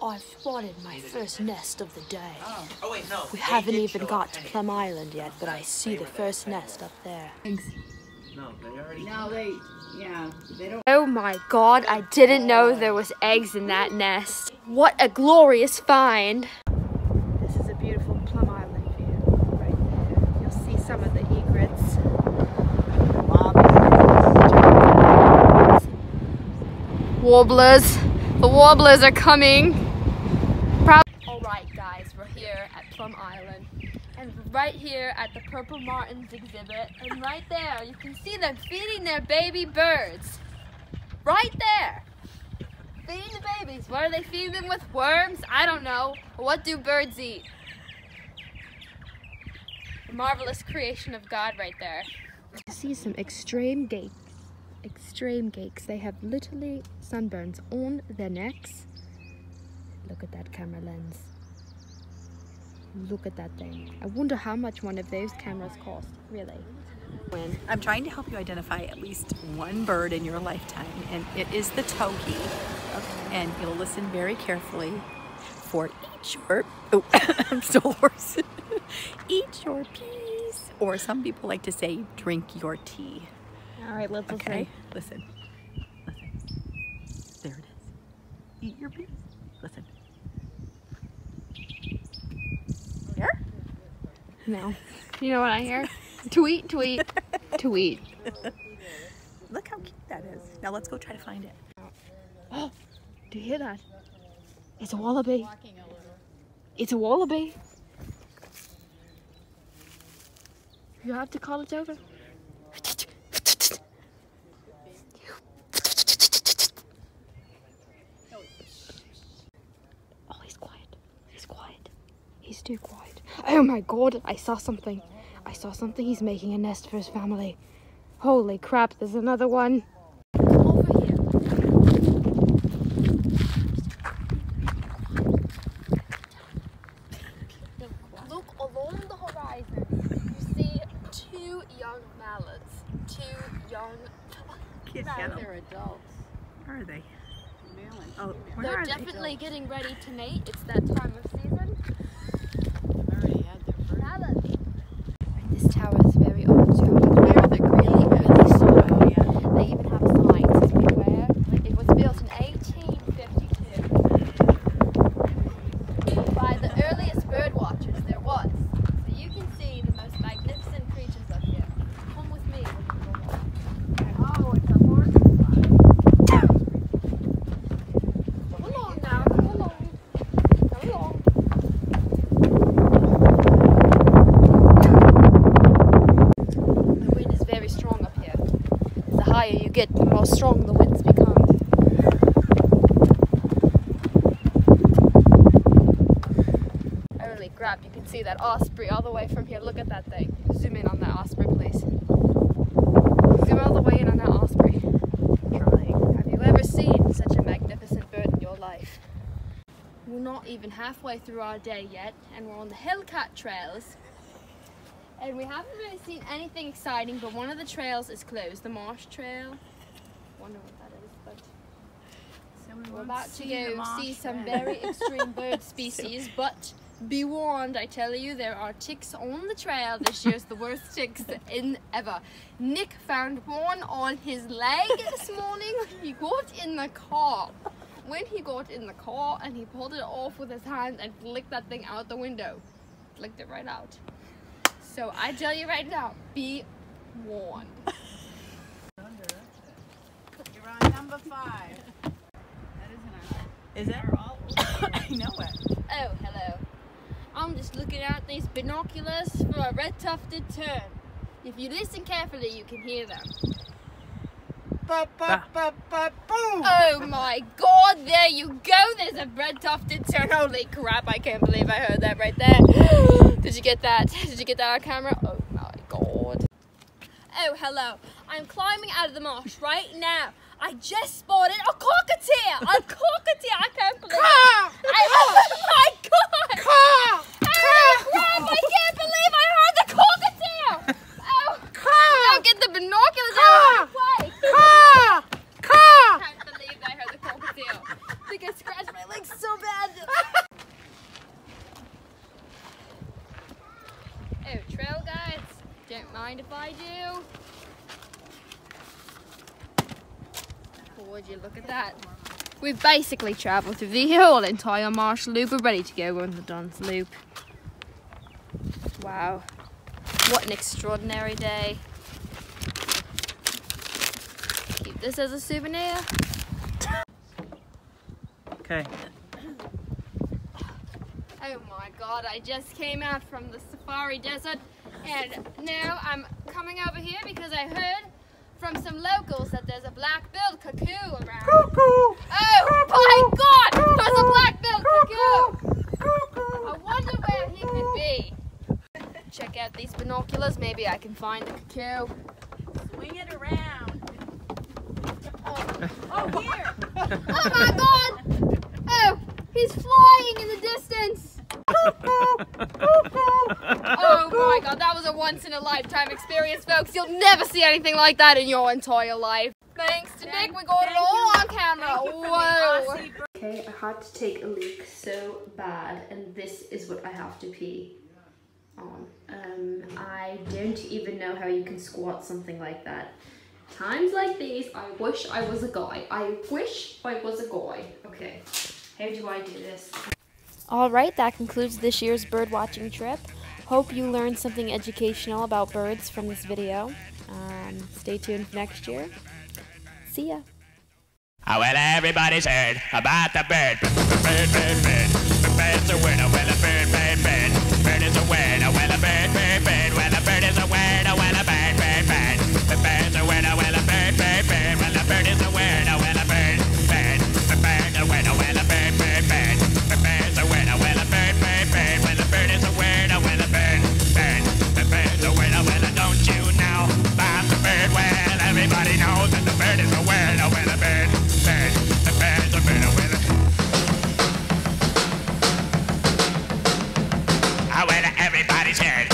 I've spotted my first nest of the day. Oh wait, no. We haven't even got to Plum Island yet, but I see the first nest up there. No, they already. No, they don't. Oh my god, I didn't know there was eggs in that nest. What a glorious find. This is a beautiful Plum Island view right there. You'll see some of the egrets. Warblers. The warblers are coming. Alright guys, we're here at Plum Island. And right here at the Purple Martins exhibit. And right there, you can see them feeding their baby birds. Right there. Feeding the babies. What are they feeding them with? Worms? I don't know. What do birds eat? A marvelous creation of God right there. You see some extreme geeks. They have literally sunburns on their necks. Look at that camera lens. Look at that thing. I wonder how much one of those cameras cost, really. I'm trying to help you identify at least one bird in your lifetime, and it is the towhee. And you'll listen very carefully for eat your, oh, I'm still hoarse. Eat your peas, or some people like to say, drink your tea. All right, let's okay. Listen. There it is. Eat your peas. Listen. Here? No. You know what I hear? Tweet, tweet, tweet. Look how cute that is. Now let's go try to find it. Oh, do you hear that? It's a wallaby. It's a wallaby. You have to call it over. Oh, he's quiet. He's quiet. He's too quiet. Oh my god, I saw something. I saw something. He's making a nest for his family. Holy crap, there's another one. Over here. Look along the horizon. You see two young mallards. Two young... They're adults. Where are they? Oh, they're definitely getting ready to mate. It's that time of season. Already had their first. Mallards. This tower is very old, so beware the really soil. Yeah. They even have a sign, so beware. It was built in 1852 by the earliest bird watchers there was. So you can see the most magnificent creatures up here. Come with me. Oh, it's a horse. Come along now, come along. Come along. The wind is very strong up here. The higher you get, the more strong the winds become. Holy crap, you can see that osprey all the way from here. Look at that thing. Zoom in on that osprey, please. Zoom all the way in on that osprey. Trying. Have you ever seen such a magnificent bird in your life? We're not even halfway through our day yet, and we're on the Hillcat trails. And we haven't really seen anything exciting, but one of the trails is closed, the marsh trail. Wonder what that is, but we're about to go see some very extreme bird species, but be warned, I tell you, there are ticks on the trail. This year's the worst ticks in ever. Nick found one on his leg this morning when he got in the car. When he got in the car and he pulled it off with his hand and flicked that thing out the window. Flicked it right out. So I tell you right now, be warned. You're on number 5. That isn't our... Is it? I know it. Oh, hello. I'm just looking out these binoculars for a red-tufted tern. If you listen carefully, you can hear them. Oh my god, there you go, there's a red-tufted tern. Holy crap, I can't believe I heard that right there. Did you get that? Did you get that on camera? Oh my god. Oh, hello. I'm climbing out of the marsh right now. I just spotted a cockatiel! A cockatiel! I can't believe it. Oh my god! Oh crap! I can't believe I heard the cockatiel! Oh, now get the binoculars out of the way! I can't believe I heard the cockatiel. I think I scratched my leg so bad. I do. Oh, would you look at that? We've basically travelled through the whole entire Marshall Loop. We're ready to go on the Dunn's Loop. Wow. What an extraordinary day. Keep this as a souvenir. Okay. Oh my god, I just came out from the safari desert and now I'm coming over here because I heard from some locals that there's a black-billed cuckoo around. Cuckoo! Oh my god! There's a black-billed cuckoo! I wonder where he could be. Check out these binoculars, maybe I can find the cuckoo. Swing it around. Oh, here! Oh my god! Oh, he's flying in the distance! Oh my god, that was a once-in-a-lifetime experience, folks. You'll never see anything like that in your entire life. Thanks to Nick, we got it all on camera. Whoa! Okay, I had to take a leak so bad, and this is what I have to pee on. I don't even know how you can squat something like that. Times like these, I wish I was a guy. I wish I was a guy. Okay, how do I do this? Alright, that concludes this year's bird watching trip. Hope you learned something educational about birds from this video. Stay tuned for next year. See ya. Oh, well, everybody's heard about the bird. Bird, bird, bird. The bird's a word. Oh, well, a bird, bird, bird. Bird is a word. Oh, well, a bird, bird, bird. Well, a bird is a word. Oh, well, a bird, bird, bird. The bird's a word. Oh, well, a bird, bird, bird. Well, a bird is a word. Oh, well, a bird, bird. The bird's a word. Oh, well, a bird, bird, bird. The bird's a word. Oh, well, a bird, bird, bird. Well, the bird is a word. Oh, well, a bird, bird. The bird's a word. Oh, well, don't you know about the bird? Well, everybody knows that the bird is a word. Oh, well, a bird, bird. The bird's a word. Oh, well, oh, well, everybody's heard.